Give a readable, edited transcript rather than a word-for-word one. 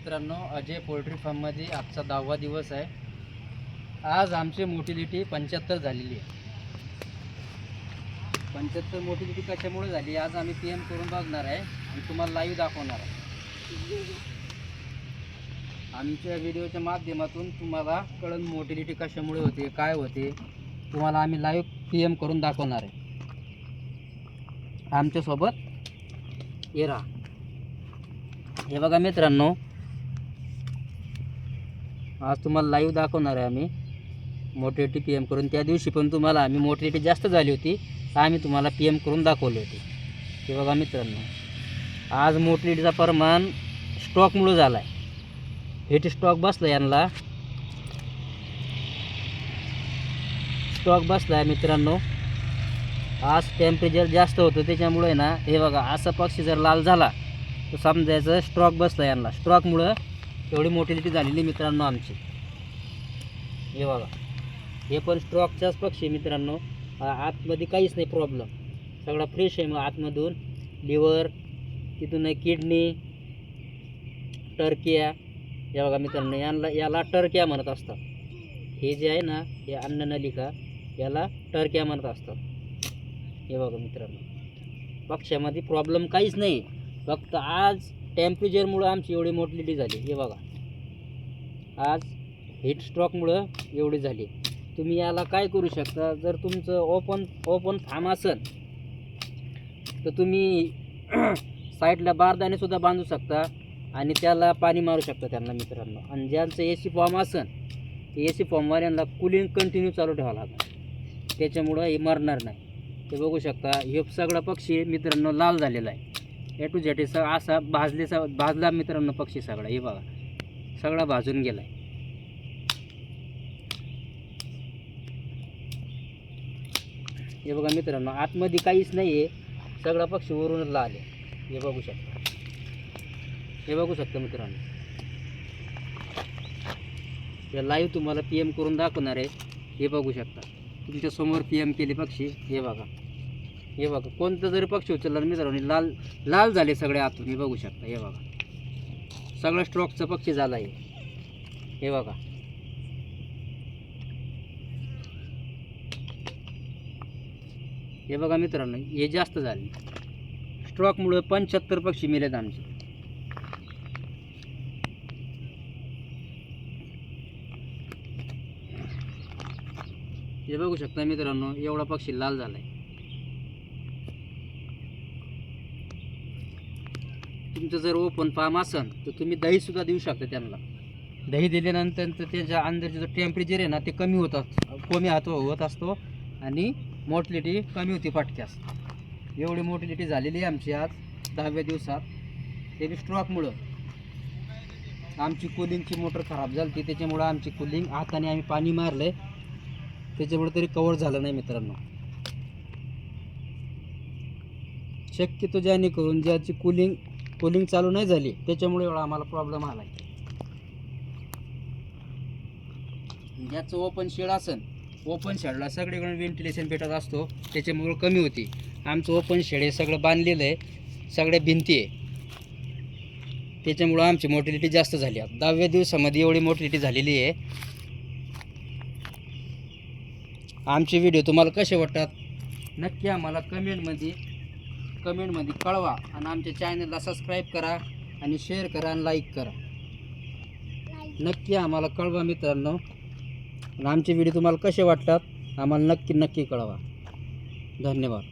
मित्रांनो, अजय पोल्ट्री फार्ममध्ये आजचा 10वा दिवस आहे. आज आमची मोटिलिटी 75 झालेली आहे. 75 मोटिलिटी कशामुळे झाली आज आम्ही PM करून बघणार आहे आणि तुम्हाला लाईव्ह दाखवणार आहे. आमच्या व्हिडिओच्या माध्यमातून तुम्हाला कळण मोटिलिटी कशामुळे होते, काय होते, तुम्हाला आम्ही लाईव्ह PM करून दाखवणार आहे. आमच्यासोबत ये राहा. हे बघा मित्रांनो, आज तुम्हाला लाईव्ह दाखवणार आहे आम्ही मोटिलिटी PM करून. त्या दिवशी पण तुम्हाला आम्ही मोटिलिटी जास्त झाली होती, आम्ही तुम्हाला PM करून दाखवले होते. हे बघा मित्रांनो, आज मोटिलिटीचा प्रमाण स्टॉकमुळे झाला आहे. हेट स्टॉक बसला, यांना स्टॉक बसला आहे मित्रांनो. आज टेम्परेचर जास्त होतं त्याच्यामुळे ना, हे बघा असा पक्षी जर लाल झाला तर समजायचं स्ट्रॉक बसला यांना. स्ट्रॉकमुळं एवढी मोटिलिटी झालेली मित्रांनो आमची. हे बघा, हे पण स्ट्रॉकचाच पक्षी मित्रांनो. आतमध्ये काहीच नाही प्रॉब्लेम, सगळा फ्रेश आहे. मग आतमधून लिव्हर, तिथून किडनी, टर्किया. हे बघा मित्रांनो, याला टर्किया म्हणत असतात. हे जे आहे ना, हे अन्ननलिका, याला टर्किया म्हणत असतात. हे बघा मित्रांनो, पक्ष्यामध्ये प्रॉब्लेम काहीच नाही, फक्त आज टेम्परेचरमुळं आमची एवढी मोटिलिटी झाली. हे बघा, आज हीट स्ट्रोकमुळं एवढी झाली. तुम्ही याला काय करू शकता, जर तुमचं ओपन फार्म असेल तर तुम्ही साईडला बारदाणे सुद्धा बांधू शकता आणि त्याला पाणी मारू शकता त्यांना मित्रांनो. आणि ज्यांचं AC फॉर्म असेल, AC फॉर्मवाल्यांना कूलिंग कंटिन्यू चालू ठेवावं लागेल, त्याच्यामुळं हे मरणार नाही. ते बघू शकता, हे सगळा पक्षी मित्रांनो लाल झालेला आहे. A to Z असा भाजला मित्रांनो पक्षी सगळा. हे बघा, सगळा भाजून गेला आहे. हे बघा मित्रांनो, आतमध्ये काहीच नाही आहे, सगळा पक्षी वरूनच लाल आहे. हे बघू शकता, हे बघू शकता मित्रांनो. हे लाईव्ह तुम्हाला PM करून दाखवणार आहे. हे बघू शकता, तुमच्या समोर PM केले पक्षी. हे बघा, हे बघा, कोणतं जरी पक्षी उचलला मित्रांनो लाल लाल झाले सगळे आतून. हे बघू शकता, हे बघा, सगळं स्ट्रोकचा पक्षी झाला आहे. हे बघा, हे बघा मित्रांनो, हे जास्त झाले स्ट्रोकमुळे. 75 पक्षी मेलेत आमचे. हे बघू शकता मित्रांनो, एवढा पक्षी लाल झालाय. तुमचं जर ओपन फार्म असेल तर तुम्ही दही सुद्धा देऊ शकता त्यांना. दही दिल्यानंतर त्याच्या अंदरचं जो टेम्परेचर आहे ना, ते कमी होत असतो आणि मोटिलिटी कमी होती पटक्यास. एवढी मोटिलिटी झालेली आहे आमची आज 10व्या दिवसात. ते बी स्ट्रोकमुळं. आमची कूलिंगची मोटर खराब झाली, त्याच्यामुळं आमची कूलिंग हाताने आम्ही पाणी मारलं, त्याच्यामुळे तरी कवर झालं नाही मित्रांनो. शक्यतो ज्याने करून ज्याची कूलिंग चालू नाही झाली त्याच्यामुळे एवढा आम्हाला प्रॉब्लेम आला आहे. ज्याचं ओपन शेड असेल, ओपन शेडला सगळीकडून व्हेंटिलेशन भेटत असतो, त्याच्यामुळे कमी होती. आमचं ओपन शेड हे सगळं बांधलेलं आहे, सगळ्या भिंती आहे, त्याच्यामुळं आमची मोटिलिटी जास्त झाली. 10व्या दिवसामध्ये एवढी मोटिलिटी झालेली आहे. आमचे व्हिडिओ तुम्हाला कसे वाटतात नक्की आम्हाला कमेंटमध्ये कळवा. आणि आमच्या चॅनलला सबस्क्राईब करा आणि शेअर करा आणि लाईक करा. नक्की आम्हाला कळवा मित्रांनो. आणि आमचे व्हिडिओ तुम्हाला कसे वाटतात आम्हाला नक्की कळवा. धन्यवाद.